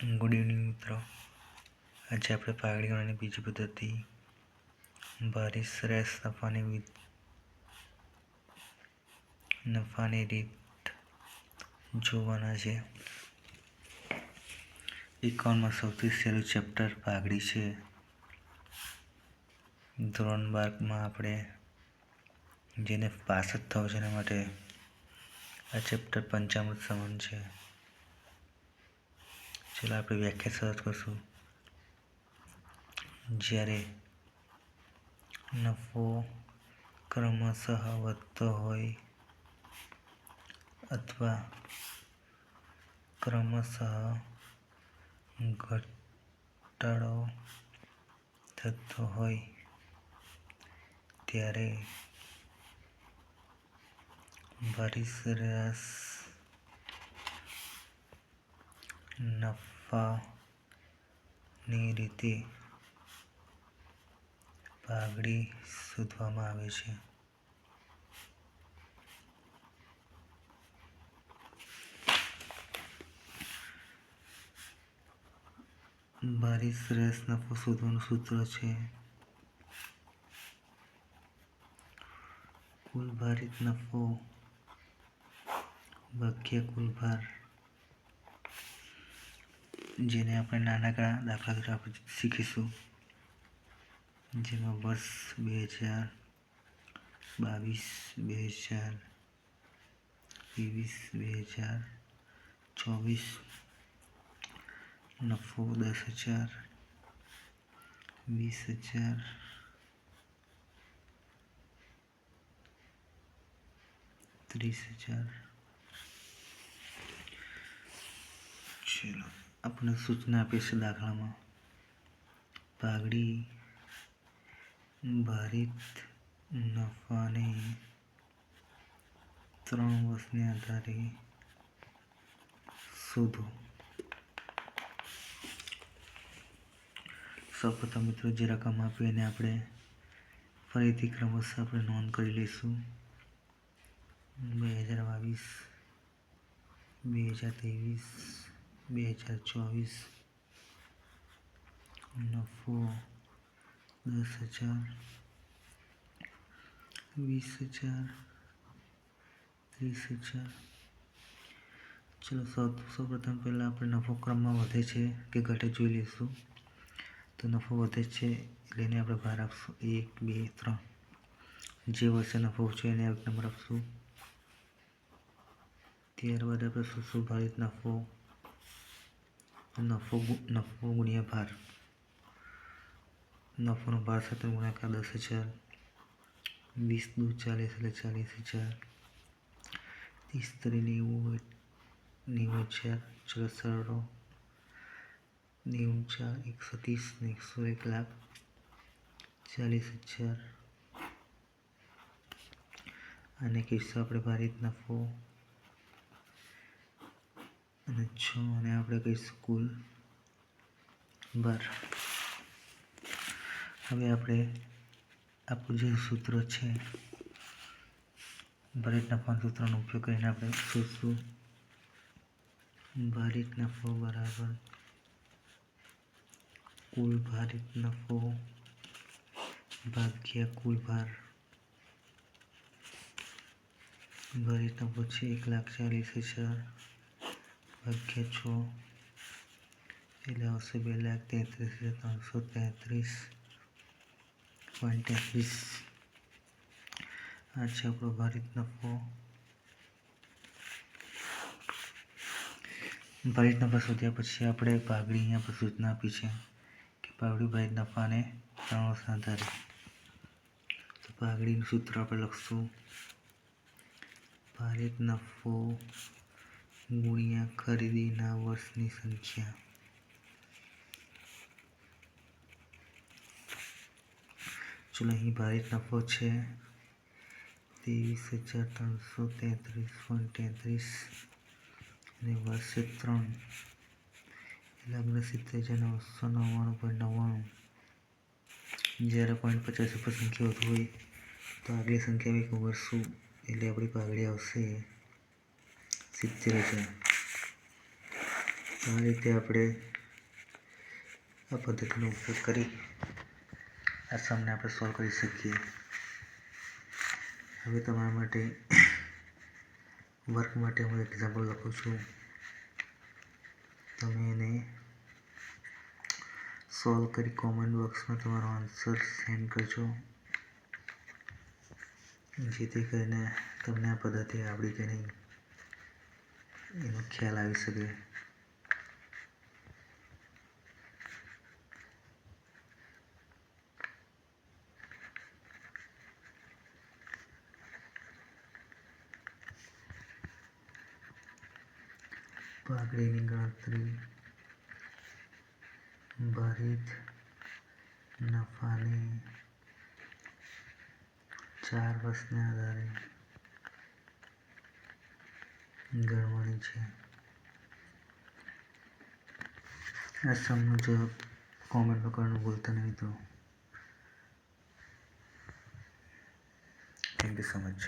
Good evening મિત્રો. આજે આપણે પાઘડીઓની બીજી પદ્ધતિ ભારી શ્રેષ્ઠ નફાની રીત જોવાના છે. એકાઉન્ટમાં સૌથી સહેલું ચેપ્ટર પાઘડી છે. ધોરણ 12માં આપણે જેને પાસ જ થવું છે એના માટે આ ચેપ્ટર પંચામૃત સમાન છે. ચલો આપણે વ્યાખ્યા શરૂ કરશું. જ્યારે નફો ક્રમશઃ વધતો હોય અથવા ક્રમશઃ ઘટાડો થતો હોય ત્યારે ભારી શ્રેષ્ઠ નફાની રીતે પાઘડી શોધવામાં આવે છે. ભારી શ્રેષ્ઠ નફો શોધવાનું સૂત્ર છે કુલ ભારિત નફો ભાગ્યા કુલ ભાર. જેને આપણે નાનકડા દાખલા તરીકે આપણે શીખીશું. જેમાં વર્ષ 2022, 2023, 2024 નફો 10,000, 20,000, 30,000. ચલો આપણે સૂચના આપીએ છે દાખલામાં. પાઘડી ભારિત નફાને 3 વર્ષને આધારે શોધો. સૌપ્રથમ મિત્રો જે રકમ આપી એને આપણે ફરીથી ક્રમશઃ આપણે નોંધ કરી લઈશું. 2022, 2023, 2024 નફો 10,000, 20,000, 30,000. ચલો સૌપ્રથમ પહેલાં આપણે નફો ક્રમમાં વધે છે કે ઘટે જોઈ લઈશું. તો નફો વધે છે એટલે એને આપણે ભાર આપશું 1, 2, 3. જે વર્ષે નફો છે એને એક નંબર આપશું. ત્યારબાદ આપણે શોધશું ભારિત નફો ગુણ્યા ભાર. નફોનો ભાર સાથે ગુણાકાર 10,000. 20 દુ 40 એટલે 40,000. 30 તરી 90,000. ચલો સરળો 90,000, 130 ને 101 લાખ 40,000. આને કહીશું આપણે ભારિત નફો અને 6 અને આપણે કહીશું કુલ ભાર. હવે આપણે આપણું જે સૂત્ર છે ભારિત નફાના સૂત્રનો ઉપયોગ કરીને આપણે શોધશું. ભારિત નફો બરાબર કુલ ભારિત નફો ભાગ્યા કુલ ભાર. ભારિત નફો છે 1,40,000 ભાગ્યા 6 એટલે આવશે 2,33,333.33. આ છે આપણો ભારિત નફો. ભારિત નફા શોધ્યા પછી આપણે પાઘડી અહીંયા પર સૂચના આપી છે કે પાઘડી ભારિત નફાને 3 વર્ષના આધારે. તો પાઘડીનું સૂત્ર આપણે લખશું ભારિત નફો ગુણ્યા ખરીદીના વર્ષની સંખ્યા. ચલો અહીં ભારિત નફો છે 23,333.33 અને વર્ષે 3 એટલે 69,999.99. જ્યારે 0.50 ઉપર સંખ્યા વધુ હોય તો આગલી સંખ્યા એક ઉમેરશું એટલે આપણી પાઘડી આવશે 70,000. આ રીતે આપણે આ પદ્ધતિનો ઉપયોગ કરી આ સમને આપણે સોલ્વ કરી શકીએ. હવે તમારા માટે વર્ક માટે હું એક્ઝામ્પલ લખું છું. તમે એને સોલ્વ કરી કોમેન્ટ બોક્સમાં તમારો આન્સર સેન્ડ કરજો, જેથી કરીને તમને આ પદ્ધતિ આવડી કે નહીં એનો ખ્યાલ આવી શકે. પાઘડીની ગણતરી ભારિત નફાને 4 વર્ષના આધારે ગણવાની છે. આ સમનો જવાબ કોમેન્ટમાં કરવાનું ભૂલતા નહીં. તો થેન્ક યુ સો મચ.